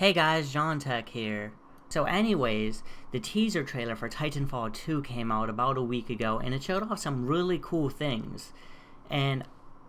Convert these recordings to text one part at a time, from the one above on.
Hey guys, Jonn Tech here. So anyways, the teaser trailer for Titanfall 2 came out about a week ago and it showed off some really cool things. And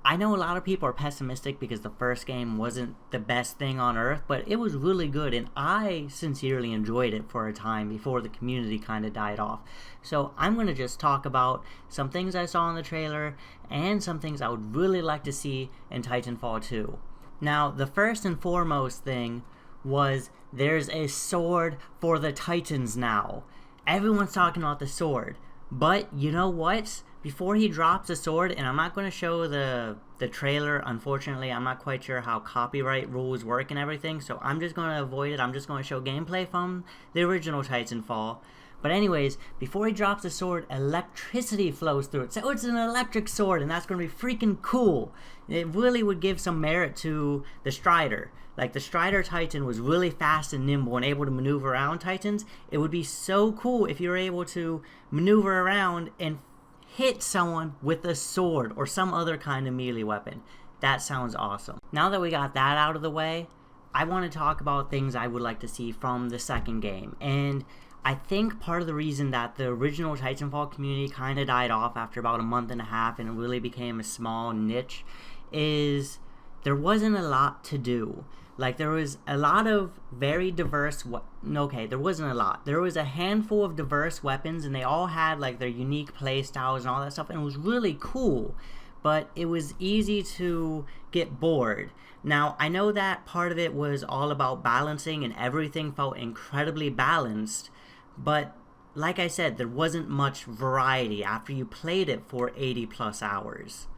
I know a lot of people are pessimistic because the first game wasn't the best thing on earth, but it was really good and I sincerely enjoyed it for a time before the community kind of died off. So I'm going to just talk about some things I saw in the trailer and some things I would really like to see in Titanfall 2. Now, the first and foremost thing was there's a sword for the Titans now. Everyone's talking about the sword. But you know what? Before he drops the sword, and I'm not going to show the trailer, unfortunately, I'm not quite sure how copyright rules work and everything, so I'm just going to avoid it. I'm just going to show gameplay from the original Titanfall. But anyways, before he drops the sword, electricity flows through it. So it's an electric sword, and that's going to be freaking cool. It really would give some merit to the Strider. Like, the Strider Titan was really fast and nimble and able to maneuver around Titans. It would be so cool if you were able to maneuver around and hit someone with a sword or some other kind of melee weapon. That sounds awesome. Now that we got that out of the way, I want to talk about things I would like to see from the second game. And I think part of the reason that the original Titanfall community kind of died off after about a month and a half and it really became a small niche is there wasn't a lot to do. Like, there was a lot of very diverse there wasn't a lot. There was a handful of diverse weapons and they all had like their unique play styles and all that stuff, and it was really cool, but it was easy to get bored. Now, I know that part of it was all about balancing and everything felt incredibly balanced, but like I said, there wasn't much variety after you played it for 80 plus hours.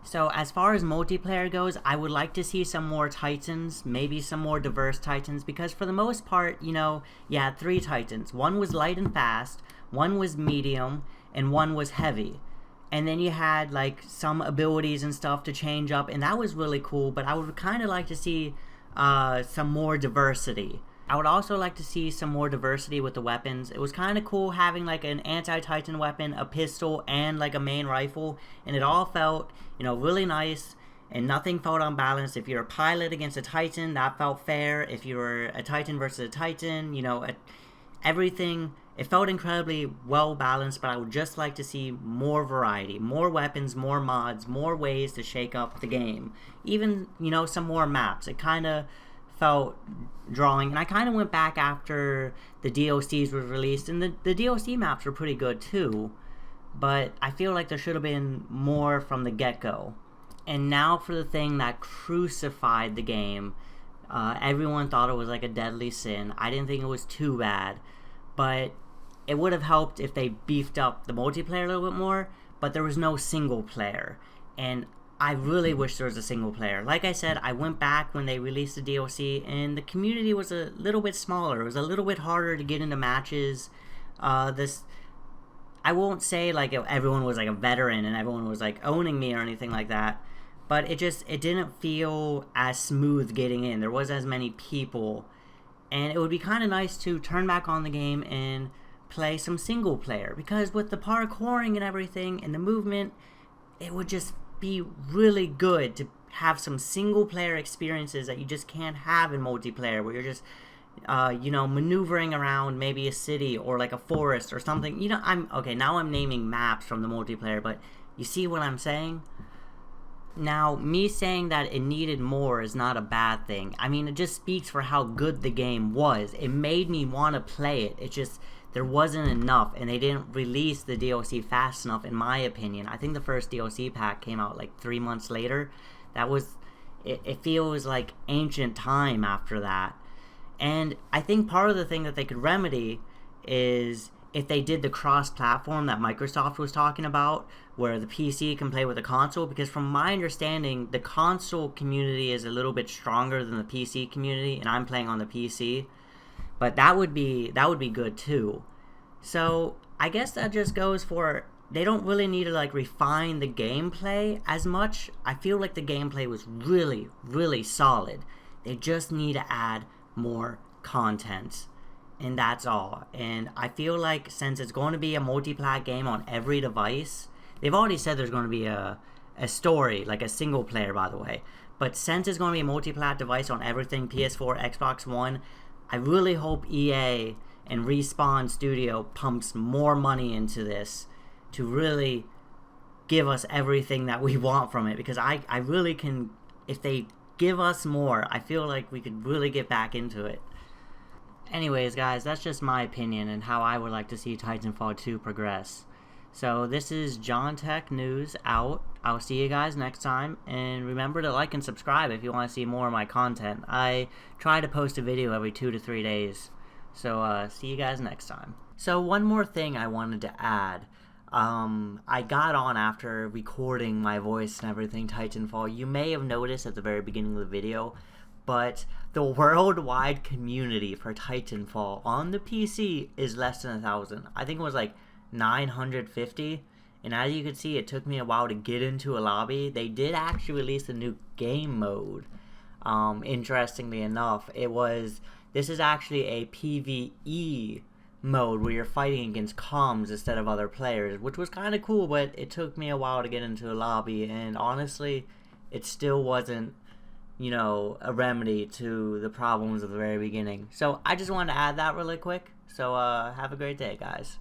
So as far as multiplayer goes, I would like to see some more Titans, maybe some more diverse Titans, because for the most part, you had 3 Titans. One was light and fast, one was medium, and one was heavy. And then you had like some abilities and stuff to change up, and that was really cool, but I would kind of like to see some more diversity. I would also like to see some more diversity with the weapons. It was kind of cool having like an anti-Titan weapon, a pistol, and like a main rifle, and it all felt, really nice, and nothing felt unbalanced. If you're a pilot against a Titan, that felt fair. If you were a Titan versus a Titan, everything, it felt incredibly well balanced, but I would just like to see more variety, more weapons, more mods, more ways to shake up the game. Even, some more maps. It kind of felt drawing, and I kind of went back after the DLCs were released, and the DLC maps were pretty good too, but I feel like there should have been more from the get-go. And now for the thing that crucified the game. Everyone thought it was like a deadly sin. I didn't think it was too bad, but it would have helped if they beefed up the multiplayer a little bit more, but there was no single player, and I really wish there was a single player. Like I said, I went back when they released the DLC, and the community was a little bit smaller. It was a little bit harder to get into matches. I won't say like everyone was like a veteran and everyone was like owning me or anything like that, but it didn't feel as smooth getting in. There wasn't as many people, and it would be kind of nice to turn back on the game and play some single player, because with the parkouring and everything and the movement, it would just be really good to have some single player experiences that you just can't have in multiplayer, where you're just maneuvering around maybe a city or like a forest or something. Now I'm naming maps from the multiplayer, but you see what I'm saying? Now, me saying that it needed more is not a bad thing. I mean, it just speaks for how good the game was. It made me want to play it. It just, there wasn't enough, and they didn't release the DLC fast enough, in my opinion. I think the first DLC pack came out like 3 months later. It feels like ancient time after that. And I think part of the thing that they could remedy is if they did the cross-platform that Microsoft was talking about, where the PC can play with the console, because from my understanding, the console community is a little bit stronger than the PC community, and I'm playing on the PC. But that would be good too. So I guess that just goes for, they don't really need to like refine the gameplay as much. I feel like the gameplay was really, really solid. They just need to add more content, and that's all. And I feel like since it's going to be a multi-plat game on every device, they've already said there's going to be a story, like a single player, by the way, But since it's going to be a multi-plat device on everything, PS4, Xbox One, I really hope EA and Respawn Studio pumps more money into this to really give us everything that we want from it, because I really can, if they give us more, I feel like we could really get back into it. Anyways, guys, that's just my opinion and how I would like to see Titanfall 2 progress. So this is Jonn Tech News out. I'll see you guys next time, and remember to like and subscribe if you want to see more of my content. I try to post a video every 2 to 3 days. So see you guys next time. So one more thing I wanted to add. I got on after recording my voice and everything, Titanfall. You may have noticed at the very beginning of the video, but the worldwide community for Titanfall on the PC is less than 1,000. I think it was like 950, and as you can see, it took me a while to get into a lobby. They did actually release a new game mode. Interestingly enough, this is actually a PvE mode where you're fighting against comms instead of other players, which was kind of cool, but it took me a while to get into a lobby, and honestly, it still wasn't, you know, a remedy to the problems of the very beginning. So I just wanted to add that really quick. So have a great day, guys.